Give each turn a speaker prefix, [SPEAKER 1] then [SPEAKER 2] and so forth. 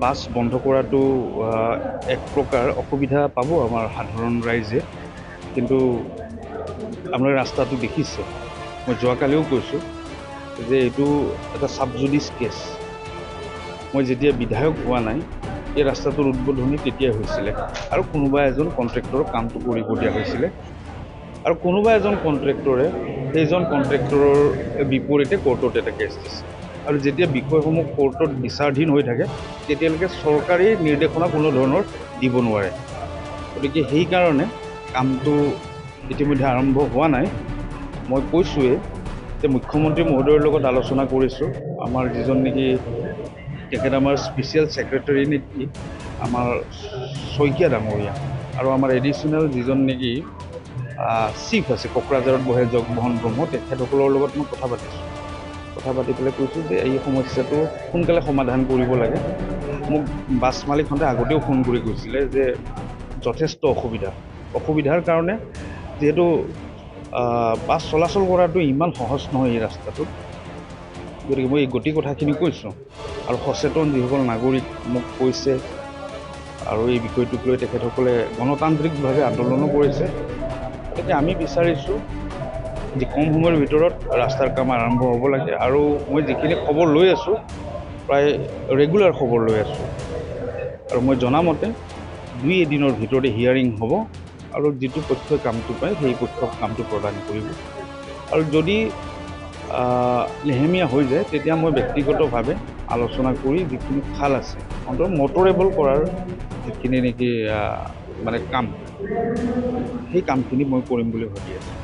[SPEAKER 1] Bus বন্ধ কৰাটো এক প্ৰকাৰ অসুবিধা পাব আমাৰ সাধাৰণ ৰাইজে, কিন্তু আপোনালোকে ৰাস্তাটো দেখিছে। মই যোৱাকালিও কৈছোঁ যে এইটো এটা ছাবজুডিচ কেছ। মই যেতিয়া বিধায়ক হোৱা নাই, এই ৰাস্তাটোৰ উদ্বোধনী তেতিয়াই হৈছিলে, আৰু কোনোবা এজন কণ্ট্ৰেক্টৰক কামটো কৰিব দিয়া হৈছিলে, আৰু কোনোবা এজন কণ্ট্ৰেক্টৰে সেইজন কণ্ট্ৰেক্টৰৰ বিপৰীতে কোৰ্টত এটা কেছ দিছে। আৰু যেতিয়া বিষয়সমূহ কোৰ্টত বিচাৰাধীন হৈ থাকে, তেতিয়ালৈকে চৰকাৰী নিৰ্দেশনা কোনো ধৰণৰ দিব নোৱাৰে। গতিকে সেইকাৰণে কামটো ইতিমধ্যে আৰম্ভ হোৱা নাই। মই কৈছোঁৱেই যে মুখ্যমন্ত্ৰী মহোদয়ৰ লগত আলোচনা কৰিছোঁ। আমাৰ যিজন নেকি তেখেত আমাৰ স্পেচিয়েল ছেক্ৰেটাৰী নেকি আমাৰ শইকীয়া ডাঙৰীয়া, আৰু আমাৰ এডিশ্যনেল যিজন নেকি চিফ আছে কোকৰাঝাৰত বহে জগমোহন ব্ৰহ্ম, তেখেতসকলৰ লগত মই কথা পাতিছোঁ। কথা পাতি পেলাই কৈছোঁ যে এই সমস্যাটো সোনকালে সমাধান কৰিব লাগে। মোক বাছ মালিকহঁতে আগতেও ফোন কৰি কৈছিলে যে যথেষ্ট অসুবিধাৰ কাৰণে, যিহেতু বাছ চলাচল কৰাটো ইমান সহজ নহয় এই ৰাস্তাটোত। গতিকে মই এই গতি কথাখিনি কৈছোঁ, আৰু সচেতন যিসকল নাগৰিক মোক কৈছে, আৰু এই বিষয়টোক লৈ তেখেতসকলে গণতান্ত্ৰিকভাৱে আন্দোলনো কৰিছে। গতিকে আমি বিচাৰিছোঁ যে কম সময়ৰ ভিতৰত ৰাস্তাৰ কাম আৰম্ভ হ'ব লাগে, আৰু মই যিখিনি খবৰ লৈ আছোঁ প্ৰায় ৰেগুলাৰ খবৰ লৈ আছোঁ, আৰু মই জনামতে 2 এদিনৰ ভিতৰতে হিয়াৰিং হ'ব, আৰু যিটো পক্ষই কামটো পায় সেই পক্ষক কামটো প্ৰদান কৰিব। আৰু যদি লেহেমীয়া হৈ যায়, তেতিয়া মই ব্যক্তিগতভাৱে আলোচনা কৰি যিখিনি খাল আছে অন্তত মটৰেবল কৰাৰ যিখিনি নেকি মানে কাম, সেই কামখিনি মই কৰিম বুলি ভাবি আছোঁ।